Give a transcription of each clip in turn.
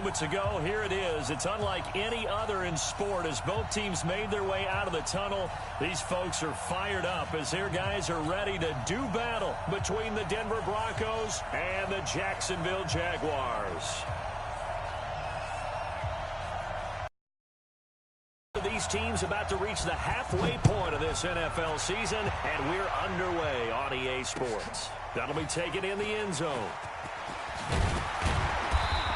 moments ago. Here it is. It's unlike any other in sport as both teams made their way out of the tunnel. These folks are fired up as their guys are ready to do battle between the Denver Broncos and the Jacksonville Jaguars. These teams about to reach the halfway point of this NFL season, and we're underway on EA Sports. That'll be taken in the end zone.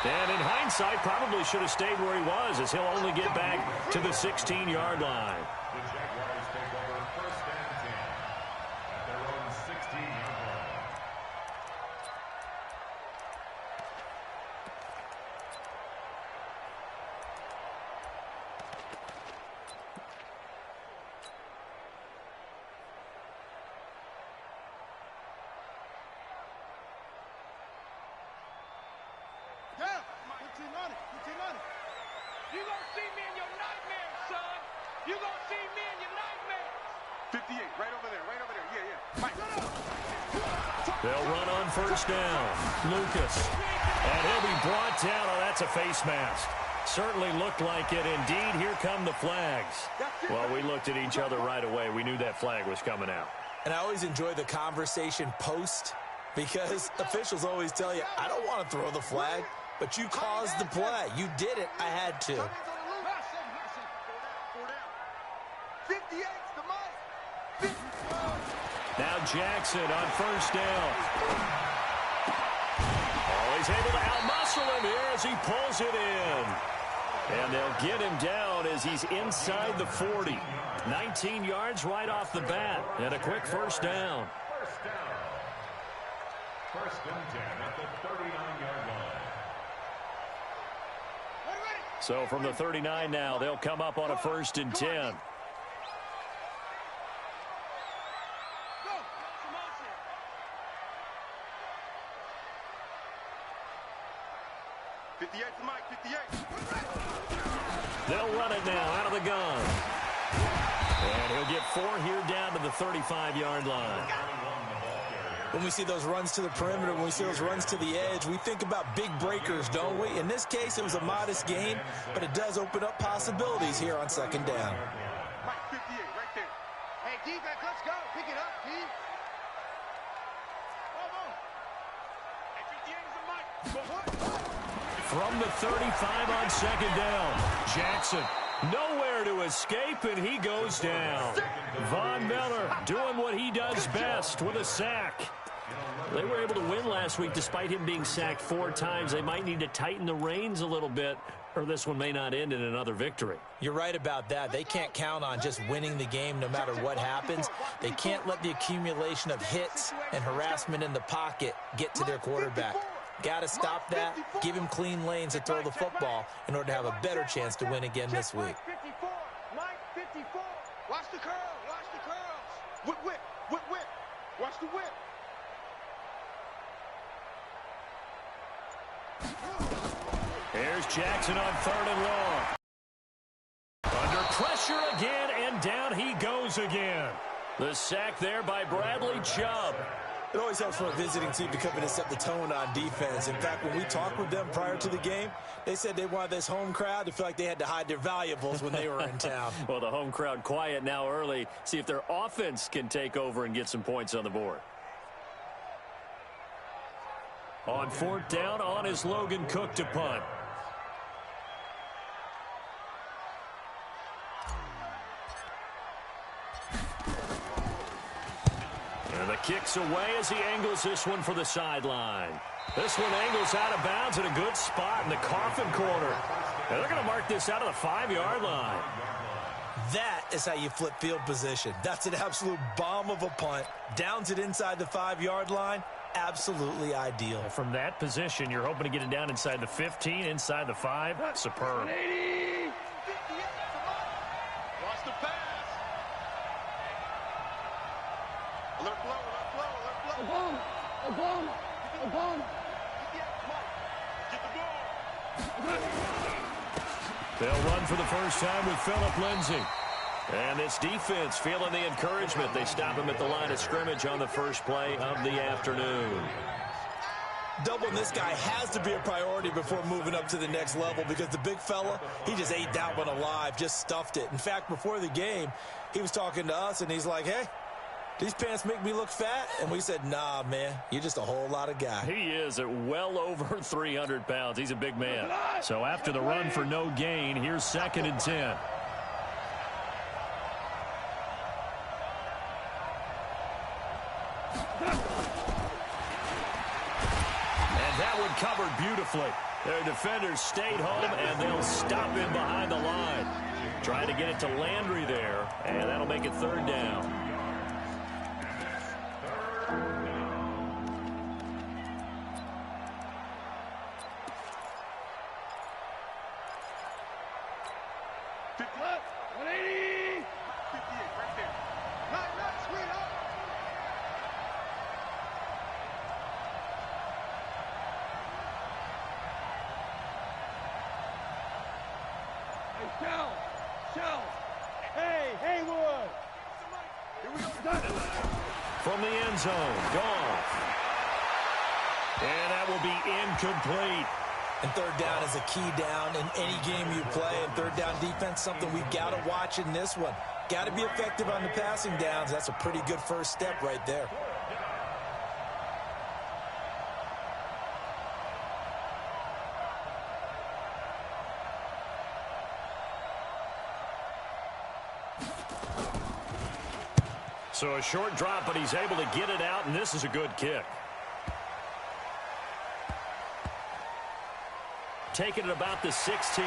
And in hindsight, probably should have stayed where he was, as he'll only get back to the 16-yard line. The Jaguars take over first and 10 at their own 16-yard line. You gonna see me in your nightmares, son. You gonna see me in your nightmares. 58, right over there, yeah. Mike. They'll run on first down. Lucas. And he'll be brought down. Oh, that's a face mask. Certainly looked like it. Indeed, here come the flags. Well, we looked at each other right away. We knew that flag was coming out. And I always enjoy the conversation post, because officials always tell you, I don't want to throw the flag. But you caused the play. You did it. I had to. Now Jackson on first down. Oh, he's able to outmuscle him here as he pulls it in. And they'll get him down as he's inside the 40. 19 yards right off the bat. And a quick first down. First and 10 at the 39-yard line. So from the 39 now, they'll come up on a first and 10. They'll run it now out of the gun. And he'll get 4 here down to the 35-yard line. When we see those runs to the perimeter, when we see those runs to the edge, we think about big breakers, don't we? In this case, it was a modest gain, but it does open up possibilities here on second down. Mike, 58, right there. Hey, defense, let's go. Pick it up, D. Hey, 58 is a Mike. From the 35 on second down, Jackson nowhere to escape, and he goes down. Von Miller doing what he does best with a sack. They were able to win last week despite him being sacked 4 times. They might need to tighten the reins a little bit, or this one may not end in another victory. You're right about that. They can't count on just winning the game no matter what happens. They can't let the accumulation of hits and harassment in the pocket get to their quarterback. Got to stop that, give him clean lanes to throw the football in order to have a better chance to win again this week. Mike 54. Watch the curl, watch the curls. Whip. Watch the whip. Here's Jackson on 3rd and long. Under pressure again, and down he goes again. The sack there by Bradley Chubb. It always helps for a visiting team to come in and set the tone on defense. In fact, when we talked with them prior to the game, they said they wanted this home crowd to feel like they had to hide their valuables when they were in town. Well, the home crowd quiet now early. See if their offense can take over and get some points on the board. On 4th down, on is Logan Cook to punt. And the kick's away as he angles this one for the sideline. This one angles out of bounds at a good spot in the coffin corner. And they're going to mark this out of the 5-yard line. That is how you flip field position. That's an absolute bomb of a punt. Downs it inside the 5-yard line. Absolutely ideal. From that position, you're hoping to get it down inside the 15, inside the 5. Superb. Watch the pass. Alert blow. Get the ball. They'll run for the first time with Phillip Lindsay. And this defense feeling the encouragement. They stop him at the line of scrimmage on the first play of the afternoon. Doubling this guy has to be a priority before moving up to the next level because the big fella, he just ate that one alive, just stuffed it. In fact, before the game, he was talking to us, and he's like, hey, these pants make me look fat? And we said, nah, man, you're just a whole lot of guy. He is at well over 300 pounds. He's a big man. So after the run for no gain, here's 2nd and 10. Covered beautifully. Their defenders stayed home, and they'll stop him behind the line. Trying to get it to Landry there, and that'll make it 3rd down. From the end zone, Goff. And that will be incomplete. And 3rd down is a key down in any game you play. And 3rd down defense, something we've got to watch in this one. Got to be effective on the passing downs. That's a pretty good first step right there. So a short drop, but he's able to get it out, and this is a good kick. Taking it about the 16.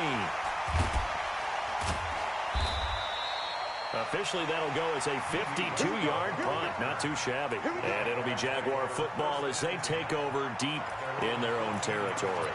Officially, that'll go as a 52-yard punt. Not too shabby. And it'll be Jaguar football as they take over deep in their own territory.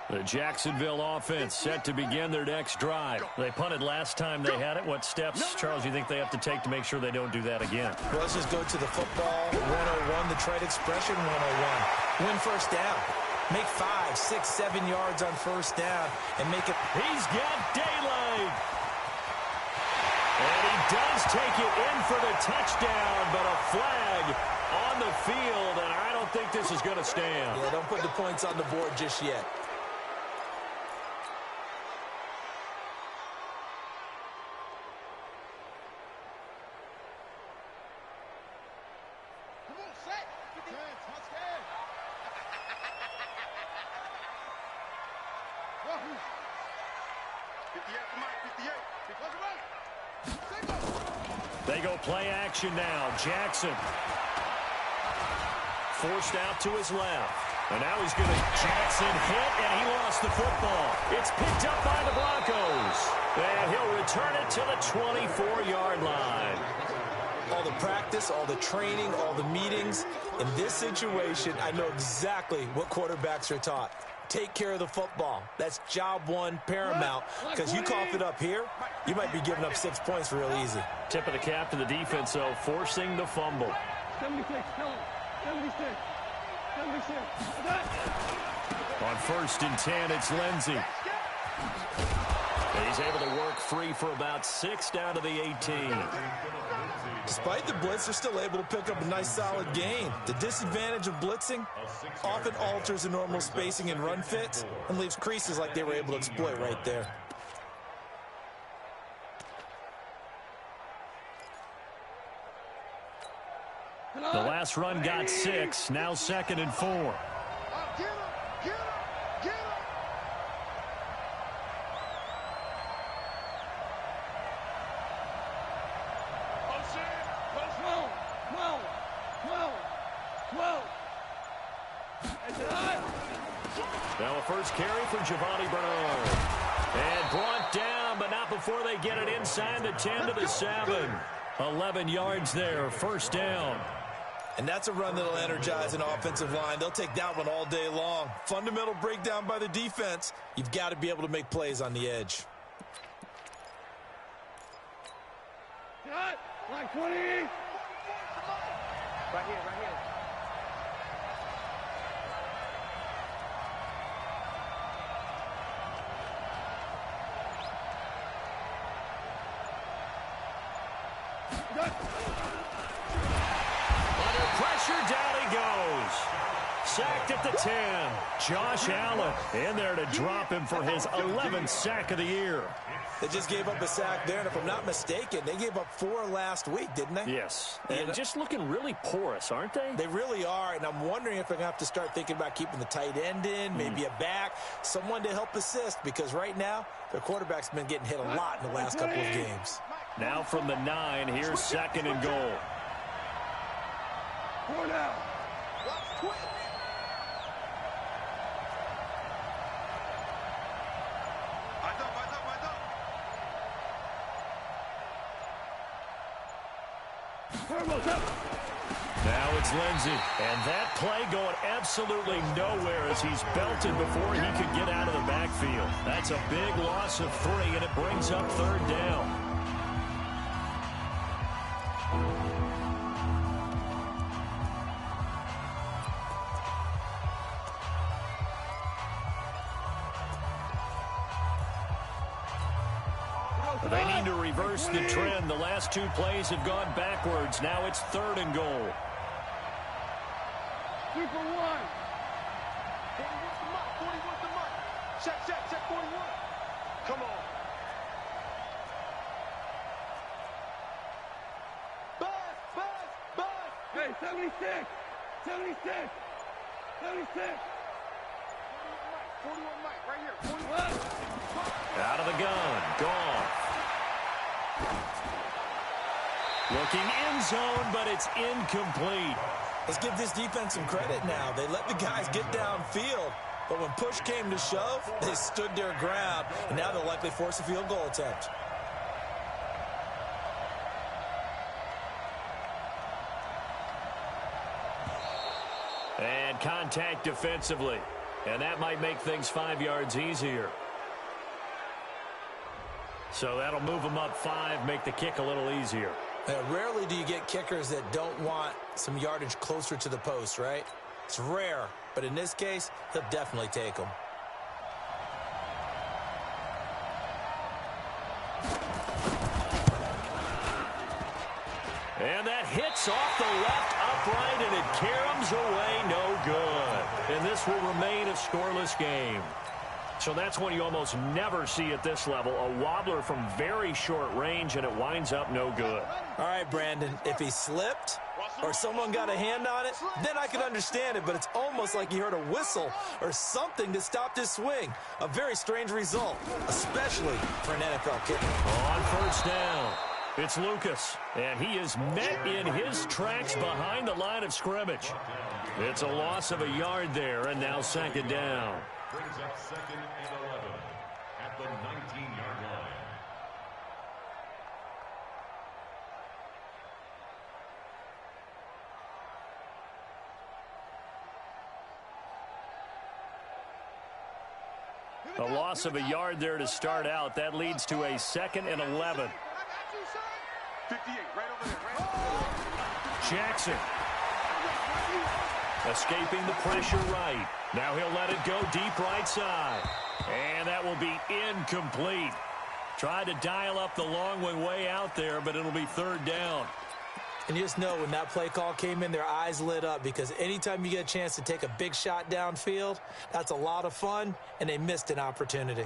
The Jacksonville offense set to begin their next drive. They punted last time they had it. What steps, Charles, you think they have to take to make sure they don't do that again? Well, let's just go to the football 101, the trade expression 101. Win first down. Make 5, 6, 7 yards on first down and make it. He's got daylight. And he does take it in for the touchdown, but a flag on the field, and I don't think this is going to stand. Yeah, don't put the points on the board just yet. They go play action now. Jackson forced out to his left. And now he's going to Jackson hit, and he lost the football. It's picked up by the Broncos. And he'll return it to the 24-yard line. All the practice, all the training, all the meetings. In this situation, I know exactly what quarterbacks are taught. Take care of the football. That's job one, paramount. Because you cough it up here, you might be giving up 6 points real easy. Tip of the cap to the defense, though, forcing the fumble. 76, 76, 76. On 1st and 10, it's Lindsey. And he's able to work free for about 6 down to the 18. Despite the blitz, they're still able to pick up a nice solid gain. The disadvantage of blitzing often alters the normal spacing and run fits and leaves creases like they were able to exploit right there. The last run got 6, now 2nd and 4. Now a first carry for Giovanni Bernard. And brought down, but not before they get it inside the 10 to the 7. 11 yards there, first down. And that's a run that'll energize an offensive line. They'll take that one all day long. Fundamental breakdown by the defense. You've got to be able to make plays on the edge. Line 20. Right here, right here. sacked at the 10. Josh Allen in there to drop him for his 11th sack of the year. They just gave up a sack there, and if I'm not mistaken, they gave up 4 last week, didn't they? Yes, and just looking really porous, aren't they? They really are, and I'm wondering if they're going to have to start thinking about keeping the tight end in, maybe a back, someone to help assist, because right now, their quarterback's been getting hit a lot in the last couple of games. Now from the 9, here's 2nd and goal. 4 down. Now it's Lindsey, and that play going absolutely nowhere as he's belted before he could get out of the backfield. That's a big loss of 3, and it brings up 3rd down. They need to reverse the trend. The last 2 plays have gone backwards. Now it's 3rd and goal. 3 for 1. 41 the mark. 41 the mark. Check 41. Come on. Buzz. Hey, 76. 41 Mike, right here. 41. Out of the gun. Gone. Looking end zone, but it's incomplete. Let's give this defense some credit now. They let the guys get downfield, but when push came to shove, they stood their ground, and now they'll likely force a field goal attempt. And contact defensively. And that might make things 5 yards easier. So that'll move them up 5, make the kick a little easier. Rarely do you get kickers that don't want some yardage closer to the post, right? It's rare, but in this case, he'll definitely take them. And that hits off the left upright, and it caroms away, no good. And this will remain a scoreless game. So that's one you almost never see at this level. A wobbler from very short range, and it winds up no good. All right, Brandon, if he slipped or someone got a hand on it, then I can understand it, but it's almost like he heard a whistle or something that stopped his swing. A very strange result, especially for an NFL kicker. On 1st down, it's Lucas, and he is met in his tracks behind the line of scrimmage. It's a loss of a yard there, and now 2nd down. Brings up 2nd and 11 at the 19-yard line. A loss of a yard there to start out. That leads to a 2nd and 11. 58, right over there. Jackson. Escaping the pressure right. Now he'll let it go deep right side. And that will be incomplete. Tried to dial up the long one way out there, but it'll be 3rd down. And you just know when that play call came in, their eyes lit up, because anytime you get a chance to take a big shot downfield, that's a lot of fun, and they missed an opportunity.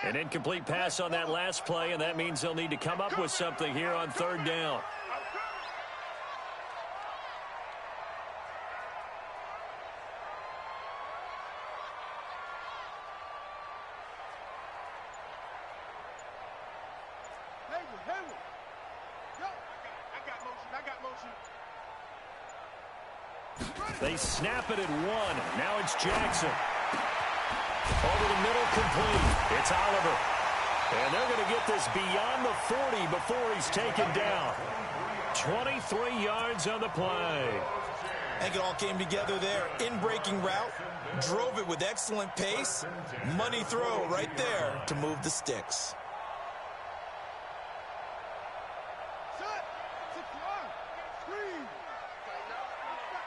An incomplete pass on that last play, and that means they'll need to come up with something here on 3rd down. They snap it at 1. Now it's Jackson. Over the middle, complete. It's Oliver. And they're going to get this beyond the 40 before he's taken down. 23 yards on the play. I think it all came together there. In-breaking route. Drove it with excellent pace. Money throw right there to move the sticks.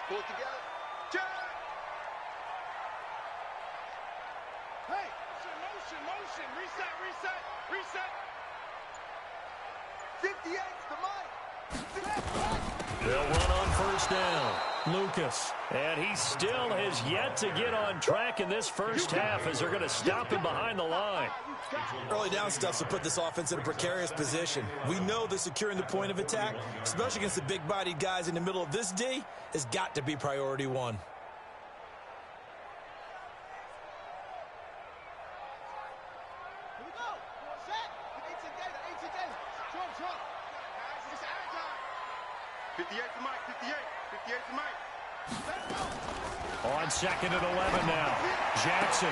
Pull it together. Jack! Hey! Motion. Reset. 58's the mic. They'll run on first down. Lucas. And he still has yet to get on track in this first half as they're going to stop him behind the line. Early down stuff to put this offense in a precarious position. We know that securing the point of attack, especially against the big-bodied guys in the middle of this D, has got to be priority one. Here we go. Set. 58 to Mike. 58 to Mike. On second and 11 now. Jackson.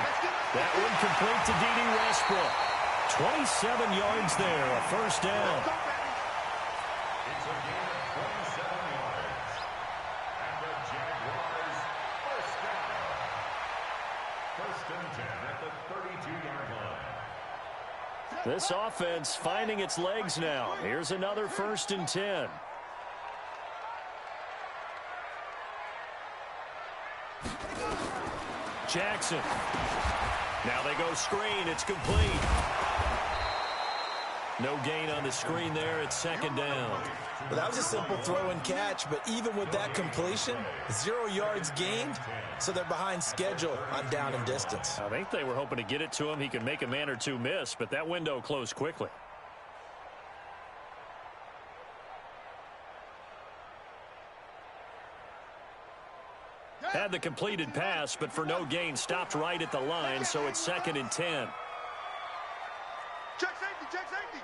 That one complete to D.D. Westbrook. 27 yards there, a first down. It's a gain of 27 yards. And the Jaguars first down. First and 10 at the 32-yard line. This offense finding its legs now. Here's another first and 10. Jackson. Now they go screen. It's complete. No gain on the screen there. It's second down. Well, that was a simple throw and catch, but even with that completion, 0 yards gained, so they're behind schedule on down and distance. I think they were hoping to get it to him. He could make a man or two miss, but that window closed quickly. Had the completed pass, but for no gain, stopped right at the line, so it's second and 10. Check safety, check safety.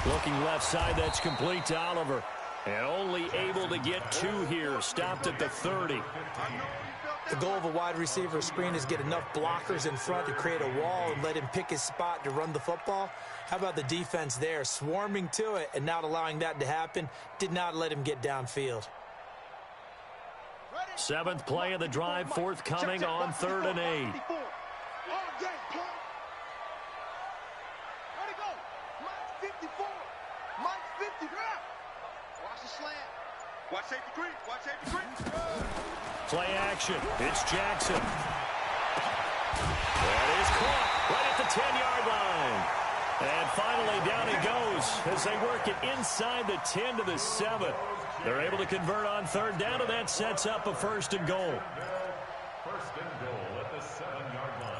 Looking left side, that's complete to Oliver. And only able to get two here, stopped at the 30. The goal of a wide receiver screen is get enough blockers in front to create a wall and let him pick his spot to run the football. How about the defense there, swarming to it and not allowing that to happen? Did not let him get downfield. Seventh play of the drive, forthcoming on 3rd and 8. Watch safety green. Watch safety green. Play action. It's Jackson. That is caught right at the 10-yard line. And finally down he goes as they work it inside the 10 to the 7. They're able to convert on 3rd down, and that sets up a 1st and goal. First and goal at the 7-yard line.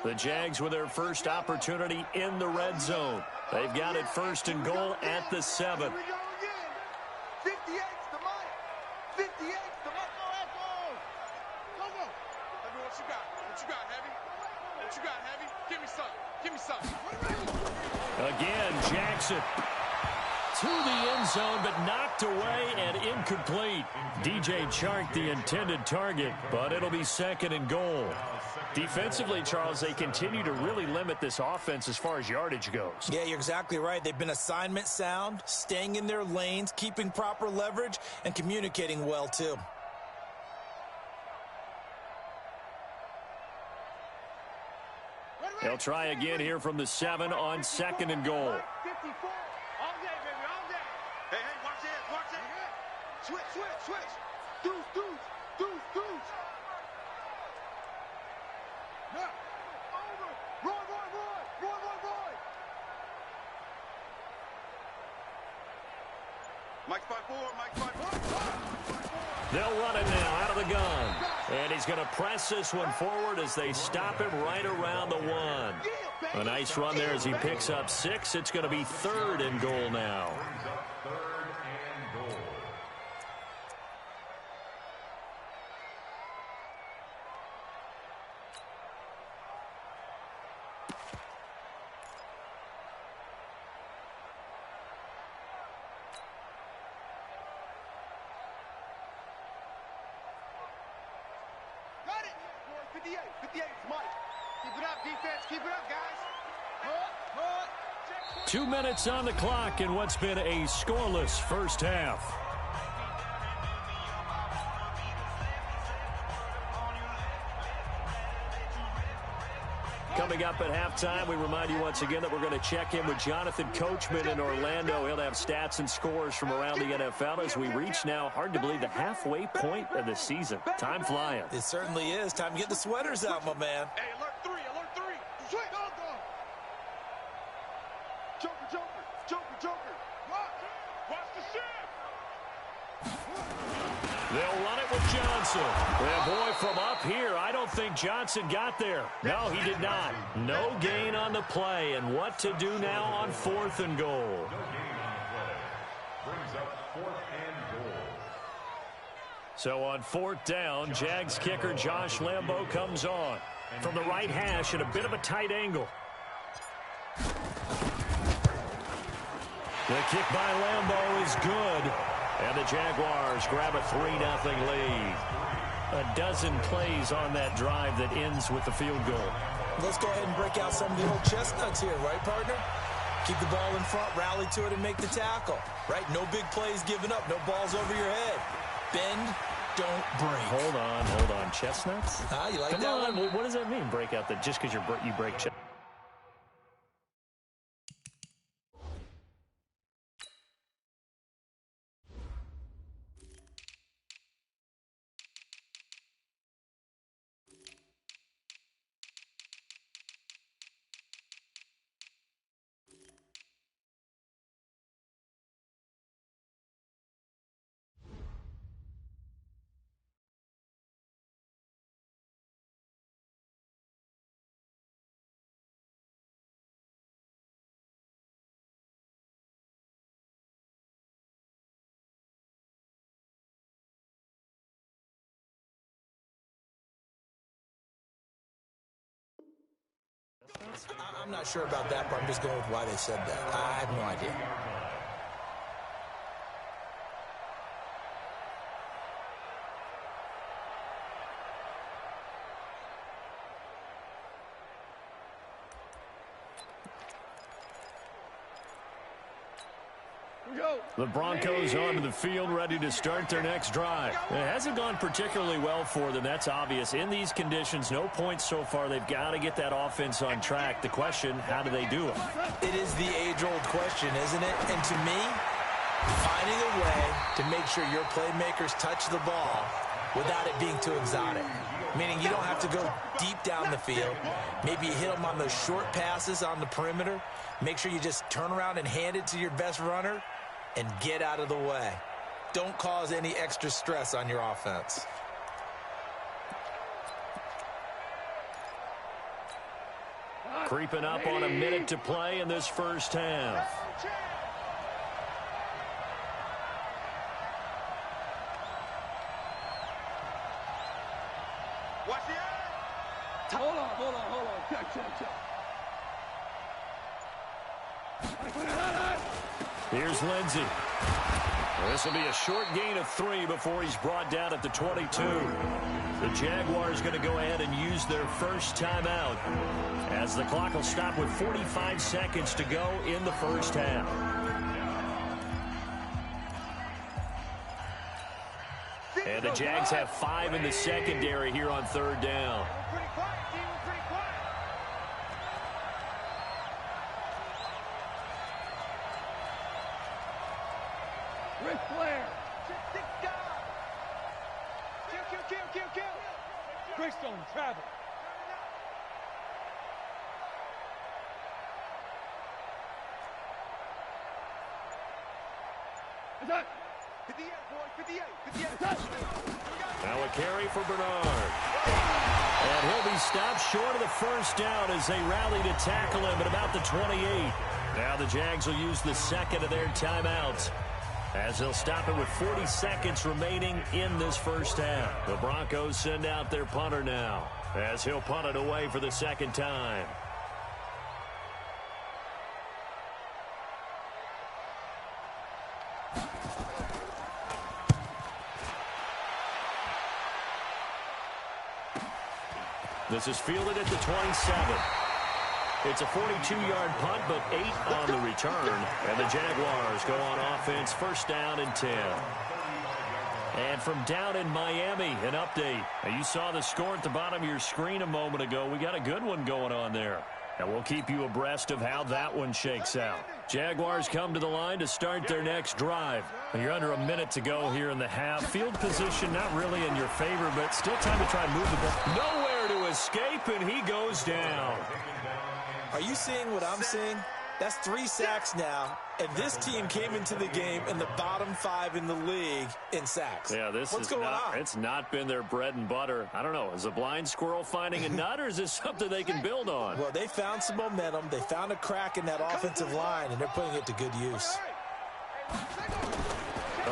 The Jags with their first opportunity in the red zone. They've got it 1st and goal at the 7. Here we go again. 58's the Mike. 58's the Mike. Go. Go. Heavy, what you got? What you got, Heavy? What you got, Heavy? Give me something. Give me something. Again, Jackson to the end zone, but knocked away and incomplete. DJ Chark, the intended target, but it'll be 2nd and goal. Defensively, Charles, they continue to really limit this offense as far as yardage goes. Yeah, you're exactly right. They've been assignment sound, staying in their lanes, keeping proper leverage, and communicating well, too. They'll try again here from the 7 on 2nd and goal. 54. All day, baby, all day. Hey, watch this, watch it. Switch. Deuce. Now, over. Roy. Mike 5-4. They'll run it now out of the gun. And he's going to press this one forward as they stop him right around the 1. A nice run there as he picks up 6. It's going to be 3rd and goal now. Got it. 58 Mike. Keep it up, defense. Keep it up, guys. 2 minutes on the clock in what's been a scoreless first half. Coming up at halftime, we remind you once again that we're going to check in with Jonathan Coachman in Orlando. He'll have stats and scores from around the NFL as we reach now, hard to believe, the halfway point of the season. Time flying. It certainly is. Time to get the sweaters out, my man. Hey, alert three, alert three. Sweet, go. Joker. Watch the shit. They'll run it with Johnson. And boy, from up here, I don't think Johnson got there. No, he did not. No gain on the play. And what to do now on 4th and goal? No gain on the play. Brings up 4th and goal. So on 4th down, Jags kicker Josh Lambo comes on. From the right hash at a bit of a tight angle. The kick by Lambo is good. And the Jaguars grab a 3-0 lead. A dozen plays on that drive that ends with the field goal. Let's go ahead and break out some of the old chestnuts here, right, partner? Keep the ball in front, rally to it, and make the tackle. Right? No big plays given up. No balls over your head. Bend, don't break. Hold on. Chestnuts? You like Come that on. one? What does that mean, break out? That just because you break chestnuts? I'm not sure about that, but I'm just going with why they said that. I have no idea. The Broncos onto the field, ready to start their next drive. It hasn't gone particularly well for them, that's obvious. In these conditions, no points so far. They've got to get that offense on track. The question, how do they do it? It is the age-old question, isn't it? And to me, finding a way to make sure your playmakers touch the ball without it being too exotic. Meaning you don't have to go deep down the field. Maybe you hit them on those short passes on the perimeter. Make sure you just turn around and hand it to your best runner and get out of the way. Don't cause any extra stress on your offense. Creeping up on a minute to play in this first half. Watch the eye. Hold on. Check. Here's Lindsey. This will be a short gain of 3 before he's brought down at the 22. The Jaguars going to go ahead and use their first timeout as the clock will stop with 45 seconds to go in the first half. And the Jags have 5 in the secondary here on 3rd down. Pretty quiet, team. Pretty quiet. Ric Flair. Kill. Greystone, travel. Attack. 58, boy. 58. Now a carry for Bernard. And he'll be stopped short of the first down as they rally to tackle him at about the 28. Now the Jags will use the second of their timeouts as they'll stop it with 40 seconds remaining in this first half. The Broncos send out their punter now as he'll punt it away for the second time. This is fielded at the 27. It's a 42-yard punt, but 8 on the return. And the Jaguars go on offense, first down and 10. And from down in Miami, an update. Now, you saw the score at the bottom of your screen a moment ago. We got a good one going on there. And we'll keep you abreast of how that one shakes out. Jaguars come to the line to start their next drive. You're under a minute to go here in the half. Field position not really in your favor, but still time to try and move the ball. Nowhere to escape, and he goes down. Are you seeing what I'm seeing? That's 3 sacks now, and this team came into the game in the bottom 5 in the league in sacks. Yeah, what's going on? It's not been their bread and butter. I don't know. Is a blind squirrel finding a nut, or is this something they can build on? Well, they found some momentum. They found a crack in that offensive line, and they're putting it to good use.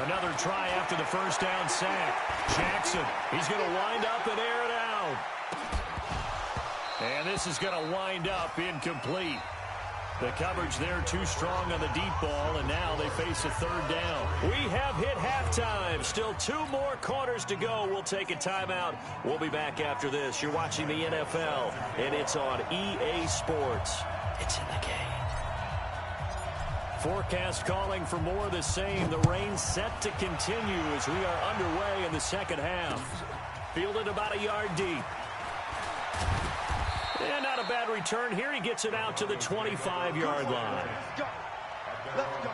Another try after the first down sack. Jackson, he's going to wind up and air it out. And this is going to wind up incomplete. The coverage there too strong on the deep ball, and now they face a third down. We have hit halftime. Still 2 more quarters to go. We'll take a timeout. We'll be back after this. You're watching the NFL, and it's on EA Sports. It's in the game. Forecast calling for more of the same. The rain set to continue as we are underway in the second half. Fielded about a yard deep. And not a bad return here. He gets it out to the 25-yard line. Let's go. Let's go.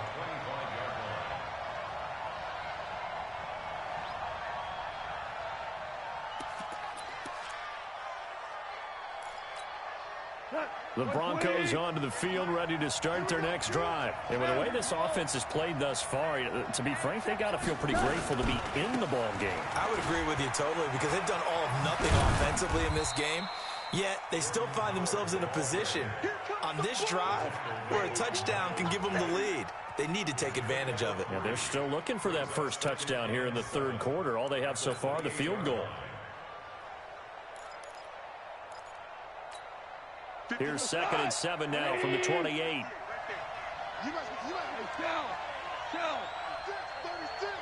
The Broncos onto the field, ready to start their next drive. And with the way this offense has played thus far, to be frank, they got to feel pretty grateful to be in the ball game. I would agree with you totally, because they've done all of nothing offensively in this game. Yet, they still find themselves in a position on this drive where a touchdown can give them the lead. They need to take advantage of it. Yeah, they're still looking for that first touchdown here in the third quarter. All they have so far, the field goal. Here's 2nd and 7 now from the 28. You must be down. 36.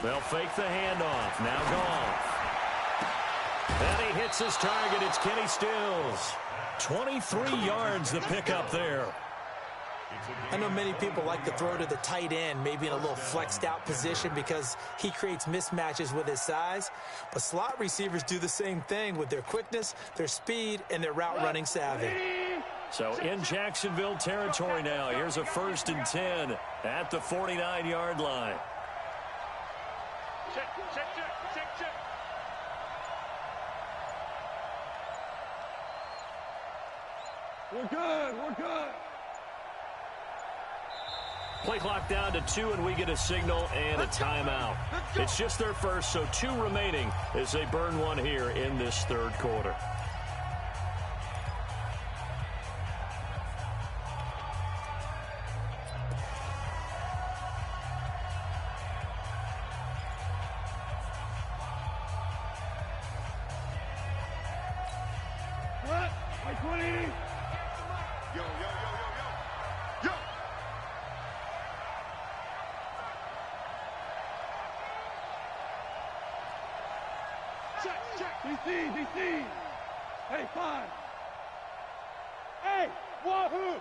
They'll fake the handoff. Now Goff. And he hits his target. It's Kenny Stills. 23 yards the pickup there. I know many people like to throw to the tight end, maybe in a little flexed out position because he creates mismatches with his size. But slot receivers do the same thing with their quickness, their speed, and their route running savvy. So in Jacksonville territory now. Here's a 1st and 10 at the 49-yard line. Check. We're good. Play clock down to 2, and we get a signal and a timeout. It's just their first, so 2 remaining as they burn one here in this third quarter. DC. Hey, 5. Hey, wahoo!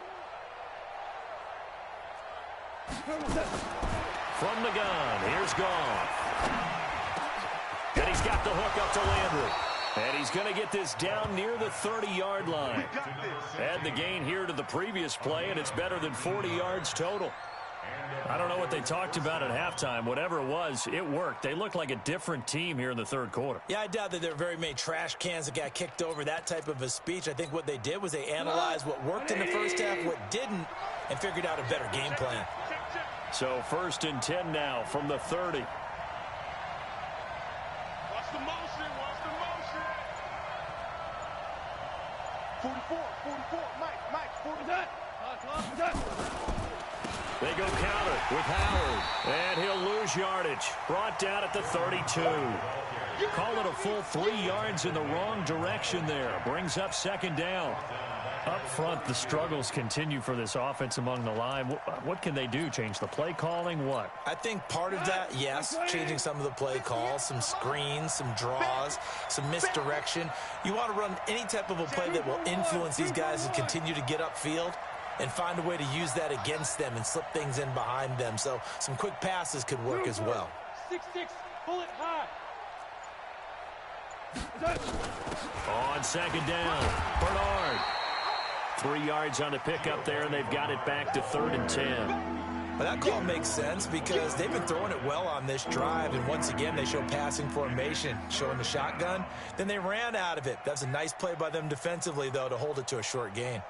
From the gun, here's Goff. And he's got the hook up to Landry. And he's going to get this down near the 30-yard line. Add the gain here to the previous play, and it's better than 40 yards total. I don't know what they talked about at halftime. Whatever it was, it worked. They look like a different team here in the third quarter. Yeah, I doubt that there are very many trash cans that got kicked over, that type of a speech. I think what they did was they analyzed what worked in the first half, what didn't, and figured out a better game plan. So 1st and 10 now from the 30. Watch the motion. 44. Mike, 40. They go counter with Howard, and he'll lose yardage. Brought down at the 32. Call it a full 3 yards in the wrong direction there. Brings up 2nd down. Up front, the struggles continue for this offense among the line. What can they do? Change the play calling? What? I think part of that, yes, changing some of the play calls, some screens, some draws, some misdirection. You want to run any type of a play that will influence these guys to continue to get upfield. and find a way to use that against them and slip things in behind them. So some quick passes could work as well. 6-6, pull it high. On second down, Bernard. 3 yards on the pickup there, and they've got it back to 3rd and 10. Well, that call makes sense because they've been throwing it well on this drive, and once again, they show passing formation, showing the shotgun. Then they ran out of it. That's a nice play by them defensively, though, to hold it to a short gain.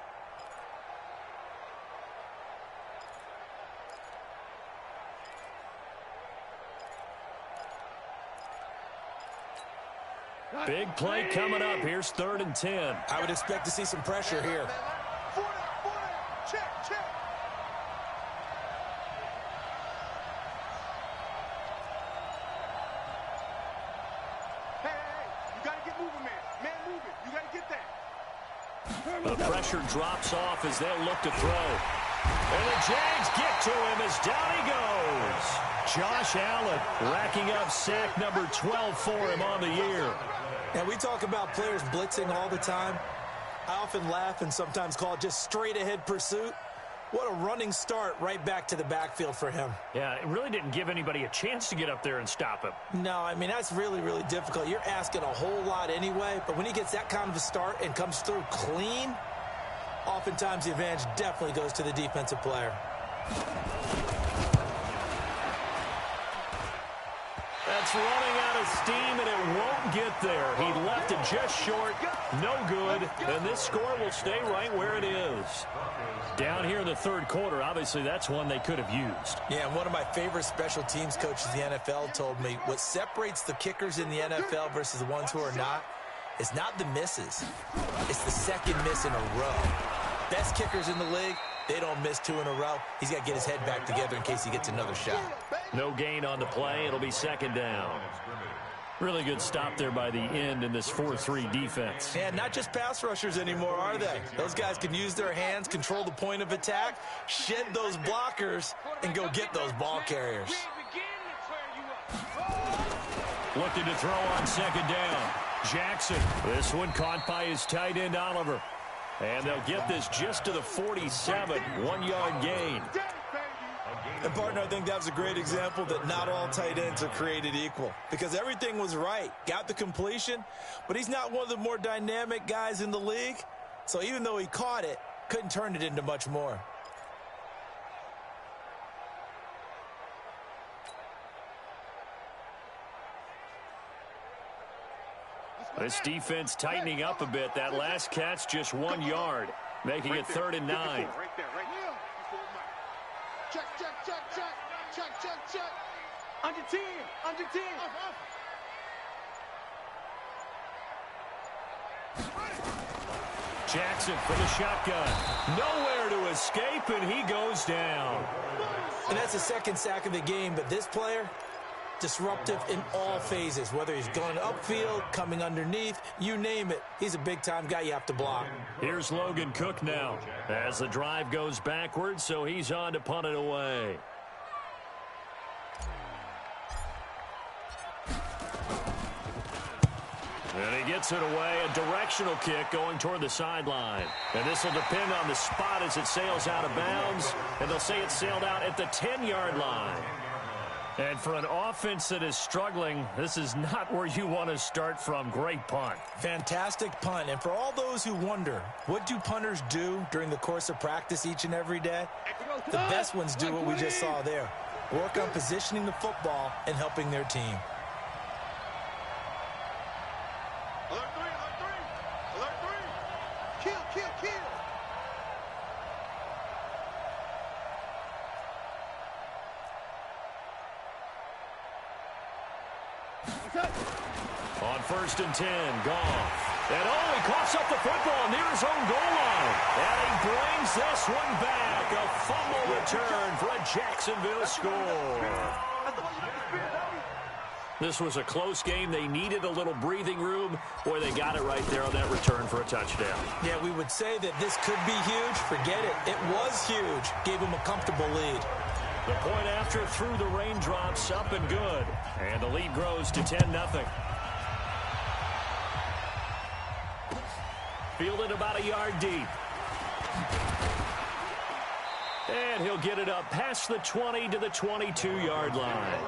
Big play coming up. Here's 3rd and 10. I would expect to see some pressure here. Check, check. Hey, you got to get moving, man. Man, move it. You got to get that. The pressure drops off as they'll look to throw. And the Jags get to him as down he goes. Josh Allen racking up sack number 12 for him on the year. And we talk about players blitzing all the time. I often laugh and sometimes call it just straight-ahead pursuit. What a running start right back to the backfield for him. Yeah, it really didn't give anybody a chance to get up there and stop him. No, I mean, that's really, really difficult. You're asking a whole lot anyway, but when he gets that kind of a start and comes through clean, oftentimes the advantage definitely goes to the defensive player. That's running out of steam, and it won't get there. He left it just short. No good. And this score will stay right where it is. Down here in the 3rd quarter, obviously that's one they could have used. Yeah, and one of my favorite special teams coaches in the NFL told me what separates the kickers in the NFL versus the ones who are not is not the misses. It's the second miss in a row. Best kickers in the league, they don't miss 2 in a row. He's got to get his head back together in case he gets another shot. No gain on the play. It'll be 2nd down. Really good stop there by the end in this 4-3 defense. And not just pass rushers anymore, are they? Those guys can use their hands, control the point of attack, shed those blockers, and go get those ball carriers. Looking to throw on 2nd down. Jackson. This one caught by his tight end, Oliver. And they'll get this just to the 47, 1-yard gain. And, partner, I think that was a great example that not all tight ends are created equal because everything was right. Got the completion, but he's not one of the more dynamic guys in the league. So even though he caught it, couldn't turn it into much more. This defense tightening up a bit. That last catch just 1 yard, making it 3rd and 9. Right there, right there. Check, check, check, check, check, check, check. Under 10, under 10. Jackson for the shotgun. Nowhere to escape, and he goes down. And that's the 2nd sack of the game, but this player, disruptive in all phases, whether he's going upfield, coming underneath, you name it. He's a big-time guy you have to block. Here's Logan Cook now as the drive goes backwards, so he's on to punt it away. And he gets it away, a directional kick going toward the sideline. And this will depend on the spot as it sails out of bounds, and they'll say it sailed out at the 10-yard line. And for an offense that is struggling, this is not where you want to start from. Great punt. Fantastic punt. And for all those who wonder, what do punters do during the course of practice each and every day? The best ones do what we just saw there. Work on positioning the football and helping their team. Alert 3, alert 3, alert 3. Kill, kill, kill. On 1st and 10, Goff. And he coughs up the football near his own goal line. And he brings this one back. A fumble return for a Jacksonville score. This was a close game. They needed a little breathing room. Boy, they got it right there on that return for a touchdown. Yeah, we would say that this could be huge. Forget it. It was huge. Gave him a comfortable lead. The point after through the raindrops, up and good. And the lead grows to 10-0. Fielded about a yard deep. And he'll get it up past the 20 to the 22-yard line.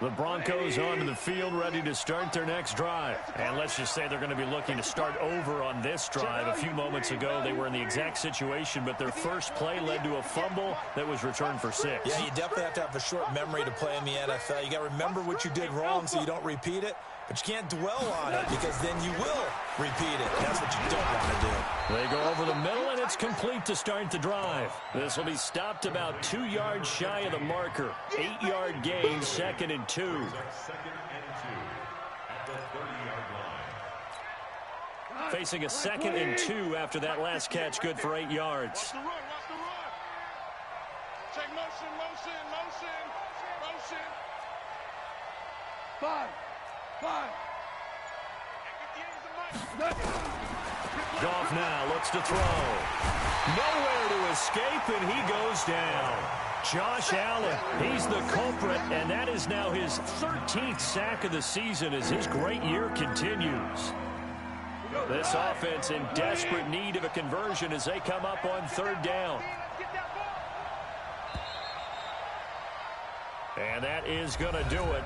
The Broncos onto the field, ready to start their next drive. And let's just say they're going to be looking to start over on this drive. A few moments ago, they were in the exact situation, but their first play led to a fumble that was returned for 6. Yeah, you definitely have to have a short memory to play in the NFL. You got to remember what you did wrong so you don't repeat it. But you can't dwell on it because then you will repeat it. That's what you don't want to do. They go over the middle, and it's complete to start the drive. This will be stopped about 2 yards shy of the marker. 8-yard gain, 2nd and 2. 2nd and 2 at the 30-yard line. Facing a 2nd and 2 after that last catch, good for 8 yards. Watch the run, watch the run. Check motion, motion, motion, motion. 5. Goff now looks to throw. Nowhere to escape, and he goes down. Josh Allen, he's the culprit, and that is now his 13th sack of the season as his great year continues. This offense in desperate need of a conversion as they come up on 3rd down. And that is going to do it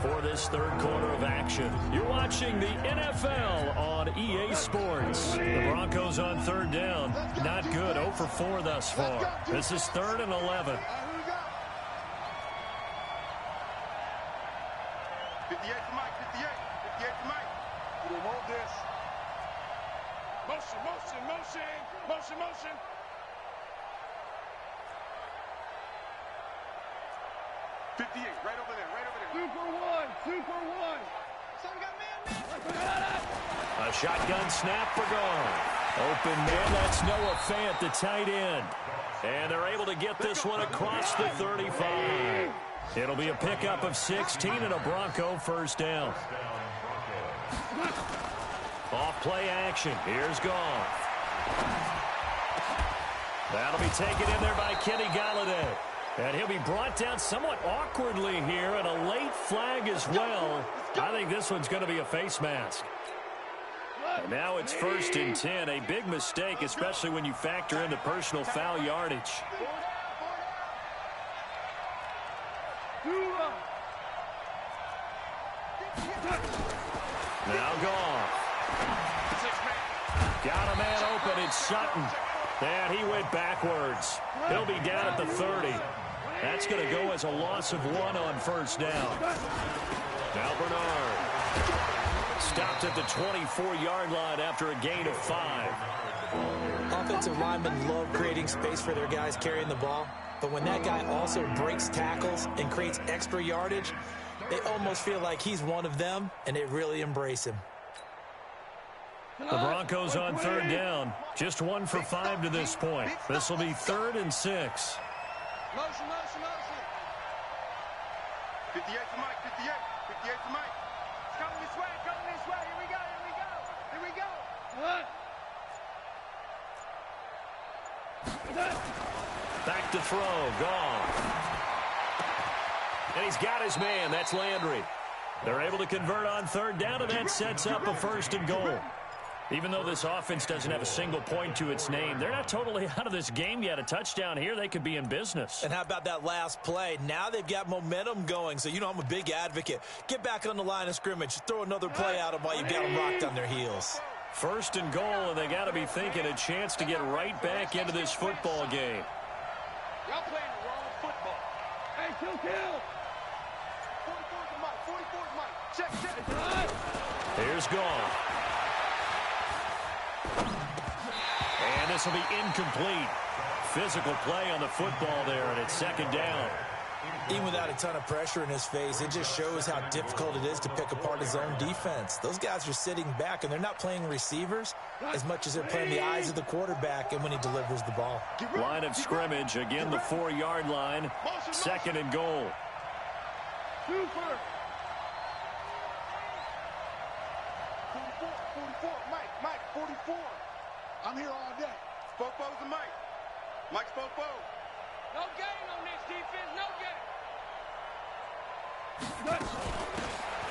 for this 3rd quarter of action. You're watching the NFL on EA Sports. The Broncos on 3rd down. Not good. 0 for 4 thus far. This is 3rd and 11. 58 to Mike, 58 to Mike. We hold this. Motion, motion, motion, motion, motion. 58, right over there, right over there. 2 for 1, 2 for 1. Some got man. A shotgun snap for Gone. Open man, that's Noah Fant, the tight end. And they're able to get this one across the 35. It'll be a pickup of 16 and a Bronco 1st down. Off play action. Here's Gone. That'll be taken in there by Kenny Galladay. And he'll be brought down somewhat awkwardly here, and a late flag as well. I think this one's going to be a face mask. And now it's 1st and 10. A big mistake, especially when you factor in the personal foul yardage. Now Goff. Got a man open. It's Sutton. And he went backwards. He'll be down at the 30. That's going to go as a loss of 1 on 1st down. Now Bernard. Stopped at the 24-yard line after a gain of 5. Offensive linemen love creating space for their guys carrying the ball. But when that guy also breaks tackles and creates extra yardage, they almost feel like he's one of them, and they really embrace him. The Broncos on 3rd down. Just 1 for 5 to this point. This will be 3rd and 6. Motion, motion, motion. 58 to Mike, 58. 58 to Mike. It's coming this way, coming this way. Here we go, here we go. Here we go. Back to throw. Gone. And he's got his man. That's Landry. They're able to convert on 3rd down, and that sets up a 1st and goal. Even though this offense doesn't have a single point to its name, they're not totally out of this game yet. A touchdown here, they could be in business. And how about that last play? Now they've got momentum going, so you know I'm a big advocate. Get back on the line of scrimmage. Throw another play out of while you've got them rocked on their heels. 1st and goal, and they got to be thinking a chance to get right back into this football game. Y'all playing the wrong football. Hey, kill. 44 to Mike, 44 to Mike. Check. Here's Gone. And this will be incomplete. Physical play on the football there, and it's 2nd down. Even without a ton of pressure in his face, it just shows how difficult it is to pick apart his own defense. Those guys are sitting back, and they're not playing receivers as much as they're playing the eyes of the quarterback and when he delivers the ball. Line of scrimmage, again the 4-yard line. 2nd and goal. 44, Mike, 44. I'm here all day. Spopo's and Mike. Mike Spopo. No gain on this defense, no gain.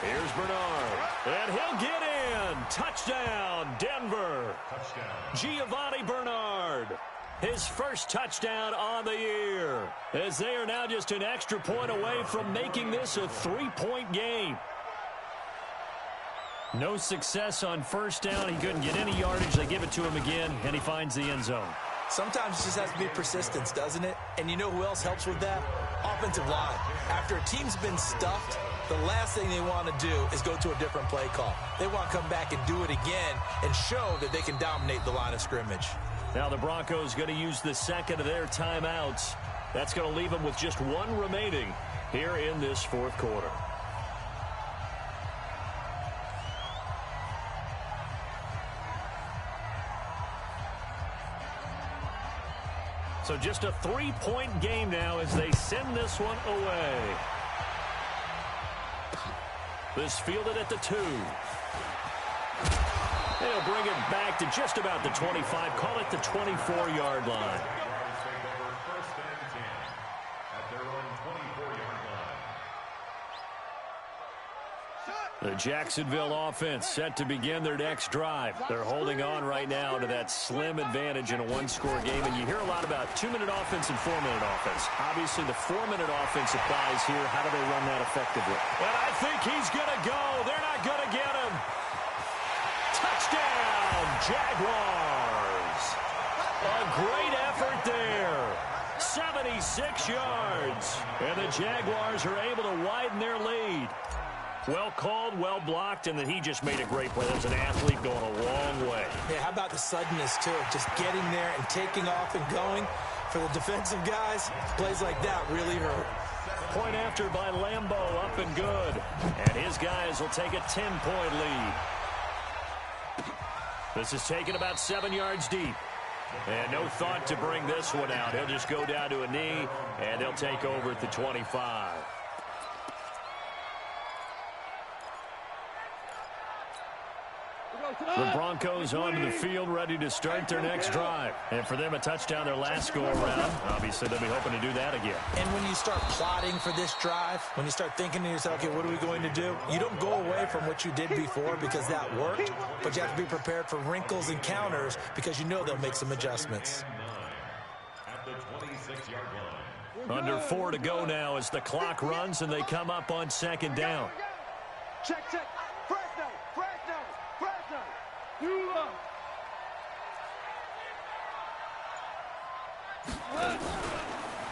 Here's Bernard, and he'll get in. Touchdown, Denver. Touchdown. Giovanni Bernard, his first touchdown on the year, as they are now just an extra point away from making this a 3-point game. No success on first down. He couldn't get any yardage. They give it to him again, and he finds the end zone. Sometimes it just has to be persistence, doesn't it? And you know who else helps with that? Offensive line. After a team's been stuffed, the last thing they want to do is go to a different play call. They want to come back and do it again and show that they can dominate the line of scrimmage. Now the Broncos going to use the second of their timeouts. That's going to leave them with just one remaining here in this fourth quarter. So just a 3-point game now as they send this one away. This fielded at the 2. They'll bring it back to just about the 25. Call it the 24-yard line. First and 10 at their own 24-yard line. The Jacksonville offense set to begin their next drive. They're holding on right now to that slim advantage in a one-score game. And you hear a lot about 2-minute offense and 4-minute offense. Obviously, the 4-minute offense applies here. How do they run that effectively? And I think he's going to go. They're not going to get him. Touchdown, Jaguars. A great effort there. 76 yards. And the Jaguars are able to widen their lead. Well called, well blocked, and then he just made a great play. That was an athlete going a long way. Yeah, how about the suddenness, too? Just getting there and taking off and going. For the defensive guys, plays like that really hurt. Point after by Lambeau, up and good. And his guys will take a 10-point lead. This is taken about 7 yards deep. And no thought to bring this one out. He'll just go down to a knee, and they'll take over at the 25. The Broncos onto the field, ready to start their next drive. And for them, a touchdown their last go-around. Obviously, they'll be hoping to do that again. And when you start plotting for this drive, when you start thinking to yourself, okay, what are we going to do? You don't go away from what you did before because that worked, but you have to be prepared for wrinkles and counters because you know they'll make some adjustments. At the 26-yard line. Under 4 to go now as the clock runs and they come up on second down. Check, check. Fresno, Fresno, Fresno. You up.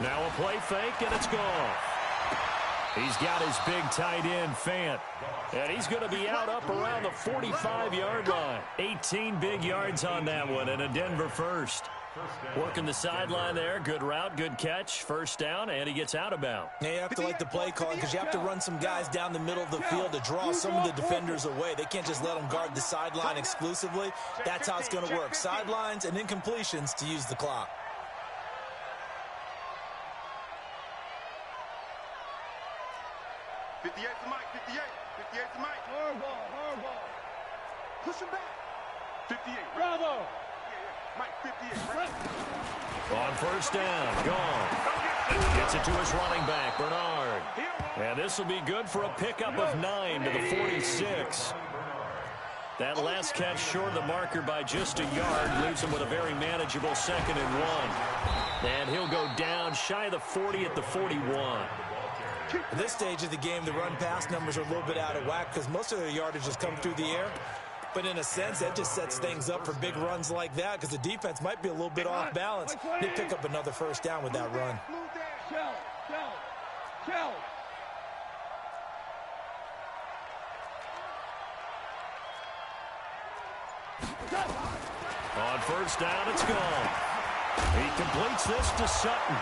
Now a play fake, and it's gone. He's got his big tight end, Fant. And he's going to be out up around the 45-yard line. 18 big yards on that one, and a Denver first. Working the sideline there. Good route, good catch. First down, and he gets out of bounds. Now you have to like the play calling because you have to run some guys down the middle of the field to draw some of the defenders away. They can't just let them guard the sideline exclusively. That's how it's going to work. Sidelines and incompletions to use the clock. '58 to Mike, 58 to Mike. Hardball. Push him back. 58. Bravo. Mike, 58. Right? On first down, gone. Gets it to his running back, Bernard. And this will be good for a pickup of 9 to the 46. That last catch short of the marker by just a yard leaves him with a very manageable 2nd and 1. And he'll go down shy of the 40 at the 41. At this stage of the game, the run-pass numbers are a little bit out of whack because most of their yardage has come through the air. But in a sense, that just sets things up for big runs like that because the defense might be a little bit off balance. They pick up another first down with that run. Shell. On first down, it's gone. He completes this to Sutton.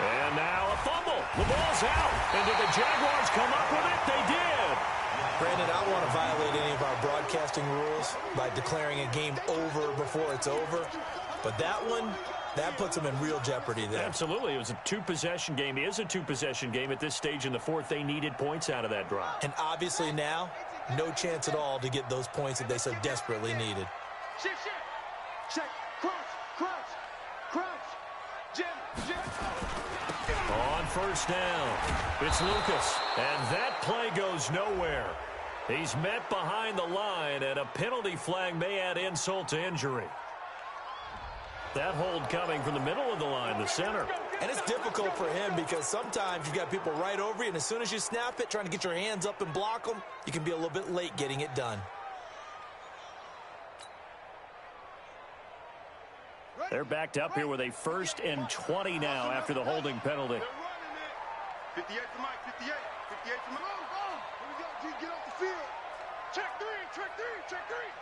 And now a fumble. The ball's out. And did the Jaguars come up with it? They did. Brandon, I don't want to violate any of our broadcasting rules by declaring a game over before it's over. But that one, that puts them in real jeopardy there. Absolutely. It was a two-possession game. It is a two-possession game at this stage in the fourth. They needed points out of that drive. And obviously now, no chance at all to get those points that they so desperately needed. Shift. Check. Crunch. Jim. On first down. It's Lucas, and that play goes nowhere. He's met behind the line, and a penalty flag may add insult to injury. That hold coming from the middle of the line, the center. And it's difficult for him because sometimes you've got people right over you, and as soon as you snap it, trying to get your hands up and block them, you can be a little bit late getting it done. They're backed up here with a 1st and 20 now after the holding penalty. 58 to Mike, 58. 58 to Mike. Here we go, G, get off the field. Check three, check three, check three.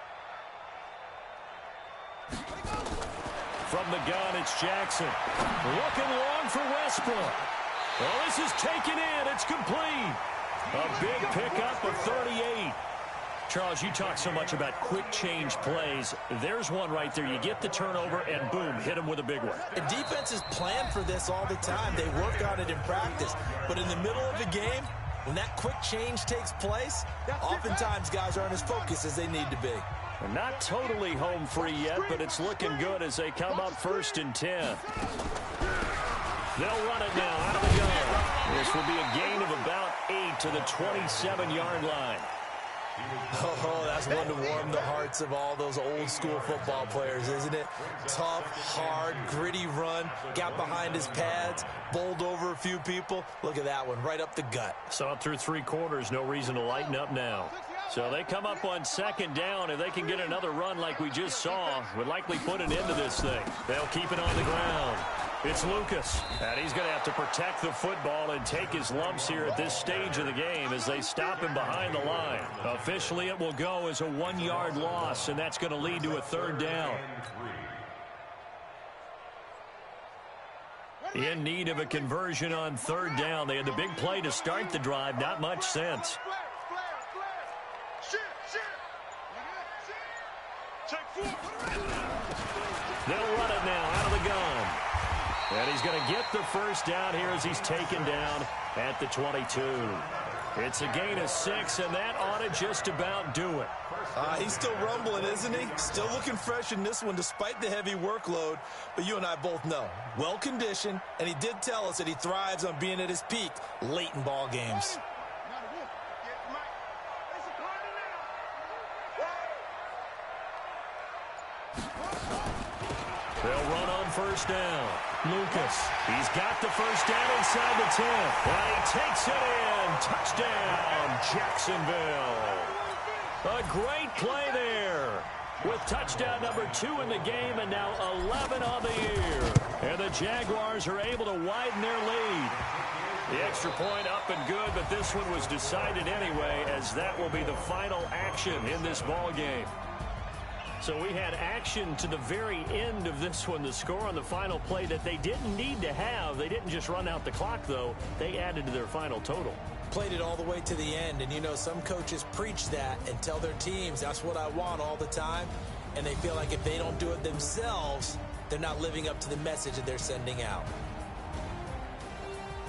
From the gun, it's Jackson. Looking long for Westbrook. Well, this is taken in. It's complete. A big pickup of 38. Charles, you talk so much about quick change plays. There's one right there. You get the turnover, and boom, hit him with a big one. And defenses plan for this all the time. They work on it in practice. But in the middle of the game, when that quick change takes place, oftentimes guys aren't as focused as they need to be. They're not totally home free yet, but it's looking good as they come up 1st and 10. They'll run it now out of the gun. This will be a gain of about 8 to the 27-yard line. Oh, that's one to warm the hearts of all those old-school football players, isn't it? Tough, hard, gritty run, got behind his pads, bowled over a few people. Look at that one, right up the gut. Saw it through 3 quarters, no reason to lighten up now. So they come up on 2nd down. If they can get another run like we just saw, would likely put an end to this thing. They'll keep it on the ground. It's Lucas, and he's going to have to protect the football and take his lumps here at this stage of the game as they stop him behind the line. Officially, it will go as a 1-yard loss, and that's going to lead to a 3rd down. In need of a conversion on 3rd down. They had the big play to start the drive. Not much sense. They'll run it now out of the gun. And he's going to get the 1st down here as he's taken down at the 22. It's a gain of 6, and that ought to just about do it. He's still rumbling, isn't he? Still looking fresh in this one despite the heavy workload. But you and I both know, well-conditioned, and he did tell us that he thrives on being at his peak late in ball games. They'll run on 1st down. Lucas, he's got the 1st down inside the 10. And he takes it in. Touchdown, Jacksonville. A great play there. With touchdown number 2 in the game and now 11 on the year. And the Jaguars are able to widen their lead. The extra point up and good, but this one was decided anyway, as that will be the final action in this ball game. So we had action to the very end of this one. The score on the final play that they didn't need to have. They didn't just run out the clock, though. They added to their final total. Played it all the way to the end, and you know some coaches preach that and tell their teams that's what I want all the time, and they feel like if they don't do it themselves, they're not living up to the message that they're sending out.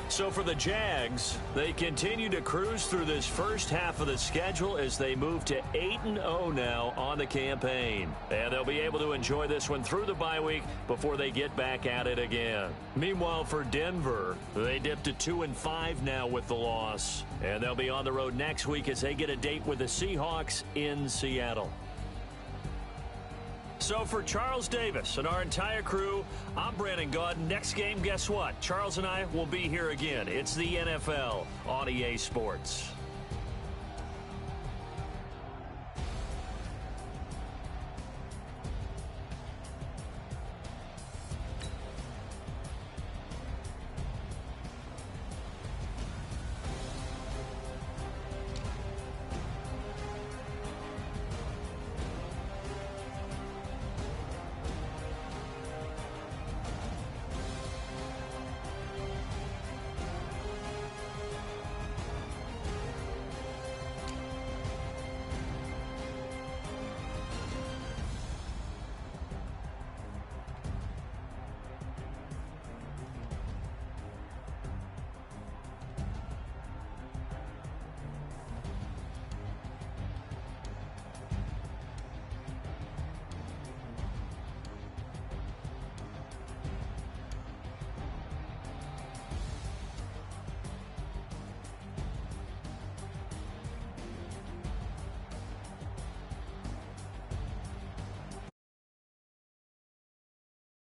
So for the Jags, they continue to cruise through this first half of the schedule as they move to 8-0 now on the campaign. And they'll be able to enjoy this one through the bye week before they get back at it again. Meanwhile, for Denver, they dipped to 2-5 now with the loss. And they'll be on the road next week as they get a date with the Seahawks in Seattle. So for Charles Davis and our entire crew, I'm Brandon Gaud. Next game, guess what? Charles and I will be here again. It's the NFL on EA Sports.